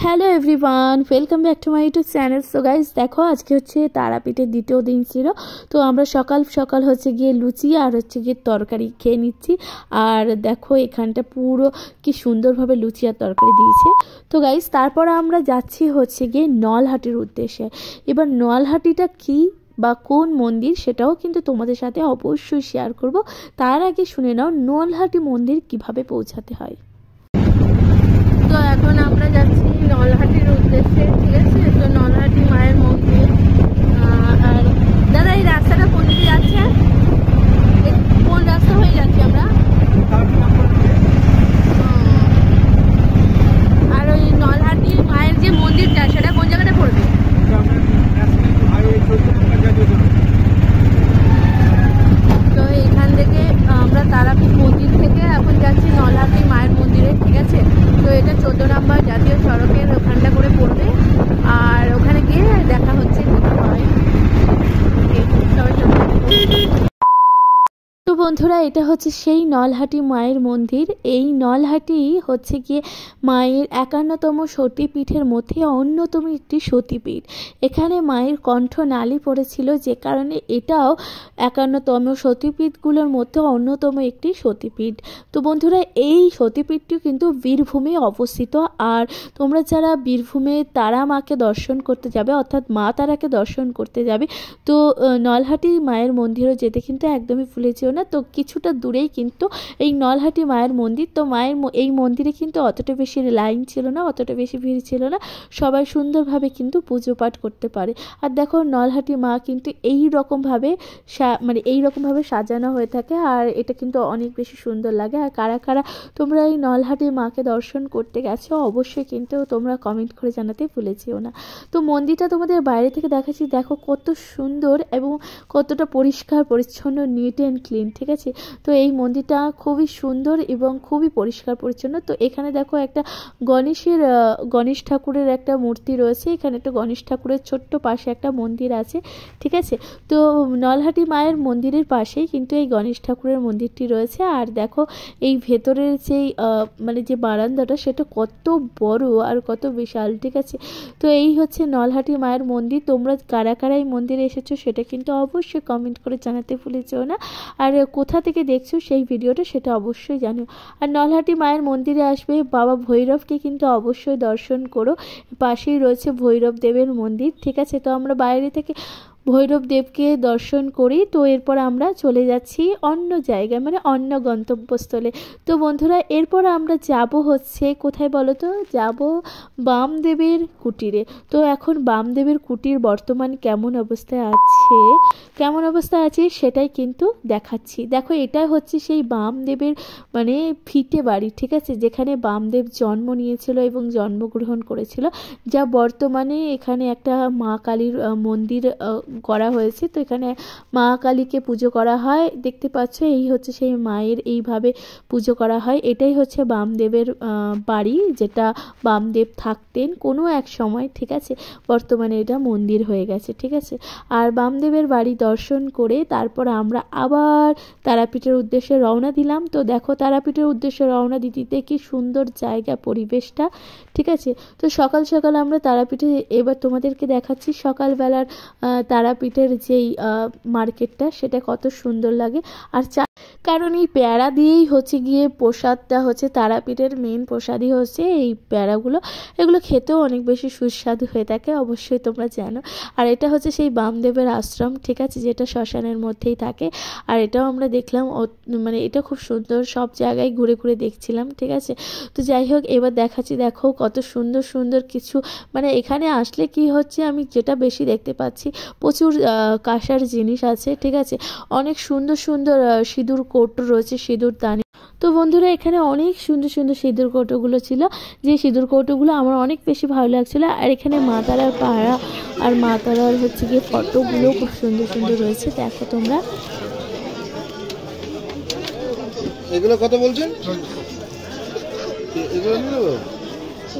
Hello everyone, welcome back to my YouTube channel. So guys দেখো, আজকে হচ্ছে তারাপীঠের দ্বিতীয় দিন ছিল। তো আমরা সকাল সকাল হচ্ছে গিয়ে লুচি আর হচ্ছে গিয়ে তরকারি খেয়ে নিচ্ছি। আর দেখো এখানটা পুরো কি সুন্দরভাবে লুচি আর তরকারি দিয়েছে। তো গাইজ তারপর আমরা যাচ্ছি হচ্ছে গিয়ে নলহাটির উদ্দেশ্যে। এবার নলহাটিটা কি বা কোন মন্দির সেটাও কিন্তু তোমাদের সাথে অবশ্যই শেয়ার করব। তার আগে শুনে নাও নলহাটি মন্দির কিভাবে পৌঁছাতে হয়। তো এখন আমরা যাচ্ছি নলহাটির উদ্দেশ্যে, ঠিক আছে। তো নলহাটি মায়ের মন্দির। আর দাদা এই রাস্তাটা কোন দিকে যাচ্ছে, কোন রাস্তা হয়ে যাচ্ছি আমরা? আর ওই নলহাটি মায়ের যে মন্দিরটা সেটা কোন জায়গাটা পড়বে? তো এখান থেকে আমরা তারাপীঠ মন্দির থেকে এখন যাচ্ছি নলহাটি মায়ের মন্দিরে, ঠিক আছে। তো এটা 14 নম্বর জাতীয় সড়কের ওখানটা করে পড়বে। আর ওখানে গিয়ে দেখা হচ্ছে কি হয়। তো বন্ধুরা, এটা হচ্ছে সেই নলহাটি মায়ের মন্দির। এই নলহাটি হচ্ছে গিয়ে মায়ের 51তম সতীপীঠের মধ্যে অন্যতম একটি সতীপীঠ। এখানে মায়ের কণ্ঠ নালী পড়েছিল, যে কারণে এটাও 51তম সতীপীঠগুলোর মধ্যে অন্যতম একটি সতীপীঠ। তো বন্ধুরা, এই সতীপীঠটি কিন্তু বীরভূমে অবস্থিত। আর তোমরা যারা বীরভূমে তারা মাকে দর্শন করতে যাবে, অর্থাৎ মা তারাকে দর্শন করতে যাবে, তো নলহাটি মায়ের মন্দিরও যেতে কিন্তু একদমই ভুলে যেও না। তো কিছুটা দূরেই কিন্তু এই নলহাটি মায়ের মন্দির। তো মায়ের এই মন্দিরে কিন্তু অতটা বেশি লাইন ছিল না, অতটা বেশি ভিড় ছিল না, সবাই সুন্দরভাবে কিন্তু পুজো পাঠ করতে পারে। আর দেখো নলহাটি মা কিন্তু এই রকমভাবে সাজানো হয়ে থাকে। আর এটা কিন্তু অনেক বেশি সুন্দর লাগে। আর কারা কারা তোমরা এই নলহাটি মাকে দর্শন করতে গেছো অবশ্যই কিন্তু তোমরা কমেন্ট করে জানাতে ভুলে যেও না। তো মন্দিরটা তোমাদের বাইরে থেকে দেখাচ্ছি, দেখো কত সুন্দর এবং কতটা পরিষ্কার পরিচ্ছন্ন, নিট অ্যান্ড ক্লিন, ঠিক আছে। তো এই মন্দিরটা খুবই সুন্দর এবং খুবই পরিষ্কার পরিচ্ছন্ন। তো এখানে দেখো একটা গণেশ ঠাকুরের একটা মূর্তি রয়েছে। এখানে একটা গণেশ ঠাকুরের ছোট্ট পাশে একটা মন্দির আছে, ঠিক আছে। তো নলহাটি মায়ের মন্দিরের পাশেই কিন্তু এই গণেশ ঠাকুরের মন্দিরটি রয়েছে। আর দেখো এই ভেতরের যে বারান্দাটা সেটা কত বড় আর কত বিশাল, ঠিক আছে। তো এই হচ্ছে নলহাটি মায়ের মন্দির। তোমরা কারা কারা এই মন্দিরে এসেছো সেটা কিন্তু অবশ্যই কমেন্ট করে জানাতে ভুলে যেও না। আর কোথা থেকে দেখছো সেই ভিডিওটা সেটা অবশ্যই জানিও। আর নলহাটি মায়ের মন্দিরে আসবে বাবা ভৈরবকে কিন্তু অবশ্যই দর্শন করো। পাশেই রয়েছে ভৈরব দেবের মন্দির, ঠিক আছে। তো আমরা বাইরে থেকে ভৈরব দেবকে দর্শন করি। তো এরপর আমরা চলে যাচ্ছি অন্য জায়গায়, মানে অন্য গন্তব্যস্থলে। তো বন্ধুরা, এরপর আমরা যাব হচ্ছে কোথায় বলো তো? যাব বামদেবের কুটিরে। তো এখন বামদেবের কুটির বর্তমান কেমন অবস্থায় আছে সেটাই কিন্তু দেখাচ্ছি। দেখো এটা হচ্ছে সেই বামদেবের ফিটে বাড়ি, ঠিক আছে, যেখানে বামদেব জন্ম নিয়েছিল এবং জন্মগ্রহণ করেছিল, যা বর্তমানে এখানে একটা মা কালীর মন্দির করা হয়েছে। তো এখানে মা কালীকে পুজো করা হয়, দেখতে পাচ্ছ। এই হচ্ছে সেই মায়ের এইভাবে পুজো করা হয়। এটাই হচ্ছে বামদেবের বাড়ি, যেটা বামদেব থাকতেন কোনো এক সময়, ঠিক আছে। বর্তমানে এটা মন্দির হয়ে গেছে, ঠিক আছে। আর বামদেবের বাড়ি দর্শন করে তারপর আমরা আবার তারাপীঠের উদ্দেশ্যে রওনা দিলাম। তো দেখো তারাপীঠের উদ্দেশ্যে রওনা দিতে কি সুন্দর জায়গা, পরিবেশটা, ঠিক আছে। তো সকাল সকাল আমরা তারাপীঠে, এবার তোমাদেরকে দেখাচ্ছি সকালবেলার তারাপীঠের যেই মার্কেটটা, সেটা কত সুন্দর লাগে। আর কারণ এই প্যারা দিয়েই হচ্ছে গিয়ে প্রসাদটা হচ্ছে তারাপীঠের মেন প্রসাদই হচ্ছে এই প্যারাগুলো। এগুলো খেতেও অনেক বেশি সুস্বাদু হয়ে থাকে, অবশ্যই তোমরা জানো। আর এটা হচ্ছে সেই বামদেবের আশ্রম, ঠিক আছে, যেটা শ্মশানের মধ্যেই থাকে। আর এটাও আমরা দেখলাম, এটা খুব সুন্দর, সব জায়গায় ঘুরে ঘুরে দেখছিলাম, ঠিক আছে। তো যাই হোক, এবার দেখাচ্ছি, দেখো কত সুন্দর সুন্দর কিছু, এখানে আসলে কি হচ্ছে, আমি যেটা বেশি দেখতে পাচ্ছি, প্রচুর কাঁসার জিনিস আছে, ঠিক আছে। অনেক সুন্দর সুন্দর সিঁদুর কৌটো রয়েছে, সিঁদুর দানি। তো বন্ধুরা, এখানে অনেক সুন্দর সুন্দর সিঁদুর কৌটোগুলো ছিল, যে সিঁদুর কৌটোগুলো আমার অনেক বেশি ভালো লাগছিল। আর এখানে মা তারার পাহারা আর মা তারার হচ্ছে গিয়ে ফটোগুলো খুব সুন্দর সুন্দর রয়েছে, দেখো তোমরা। এগুলো কত বলছেন?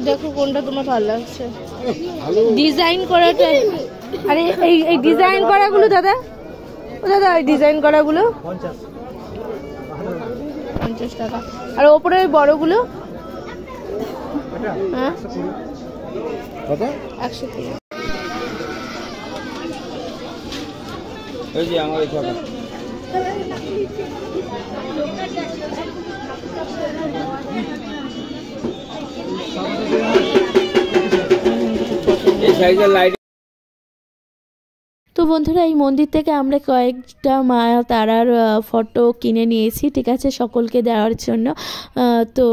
দেখো কোনটা তোমার ভালো লাগছে, ডিজাইন করাটা। আরে এই ডিজাইন করাগুলো দাদা, এই ডিজাইন করাগুলো 50 টাকা। আর ওপরে ওই বড়গুলো হ্যাঁ কত? 130। এই যে আমার এই ছাতা। এই সাইজের লাইট। তো বন্ধুরা এই মন্দির থেকে আমরা কয়েকটা মা তারার ফটো কিনে নিয়েছি, ঠিক আছে, সকলকে দেওয়ার জন্য। তো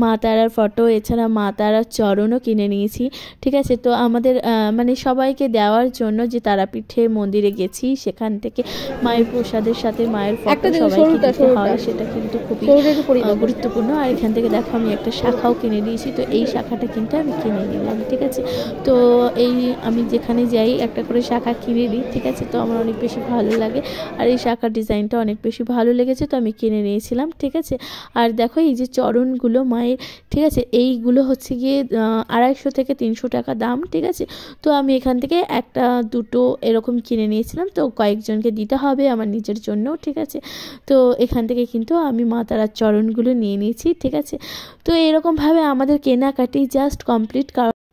মা তারার ফটো, এছাড়া মা তারার চরণও কিনে নিয়েছি, ঠিক আছে। তো আমাদের মানে সবাইকে দেওয়ার জন্য যে তারাপীঠে মন্দিরে গেছি, সেখান থেকে মায়ের প্রসাদের সাথে মায়ের ফটো সবাইকে দিতে হয়, সেটা কিন্তু খুবই গুরুত্বপূর্ণ। আর এখান থেকে দেখো আমি একটা শাখাও কিনে দিয়েছি, তো এই শাখাটা কিন্তু আমি কিনে নিলাম, ঠিক আছে। তো এই আমি যেখানে যাই একটা করে শাখা কিনে দিই, ঠিক আছে। তো আমার অনেক বেশি ভালো লাগে, আর এই শাখার ডিজাইনটা অনেক বেশি ভালো লেগেছে, তো আমি কিনে নিয়েছিলাম, ঠিক আছে। আর দেখো এই যে চরণগুলো মায়ের, ঠিক আছে, এইগুলো হচ্ছে গিয়ে 250 থেকে 300 টাকা দাম, ঠিক আছে। তো আমি এখান থেকে একটা দুটো এরকম কিনে নিয়েছিলাম, তো কয়েকজনকে দিতে হবে আমার নিজের জন্য, ঠিক আছে। তো এখান থেকে কিন্তু আমি মা তারার চরণগুলো নিয়ে নিয়েছি, ঠিক আছে। তো এরকমভাবে আমাদের কেনাকাটি জাস্ট কমপ্লিট।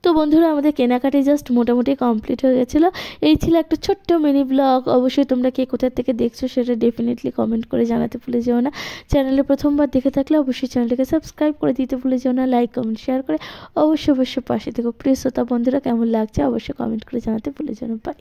তো বন্ধুরা আমাদের কেনাকাটি জাস্ট মোটামুটি কমপ্লিট হয়ে গেছিলো। এই ছিল একটা ছোট্ট মিনি ব্লগ। অবশ্যই তোমরা কে কোথা থেকে দেখছো সেটা ডেফিনেটলি কমেন্ট করে জানাতে ভুলে যেও না। চ্যানেলে প্রথমবার দেখে থাকলে অবশ্যই চ্যানেলটাকে সাবস্ক্রাইব করে দিতে ভুলে যেও না। লাইক কমেন্ট শেয়ার করে অবশ্যই পাশে থেকো। প্লিজ শ্রোতা বন্ধুরা কেমন লাগছে অবশ্যই কমেন্ট করে জানাতে ভুলে যেও না। বাই।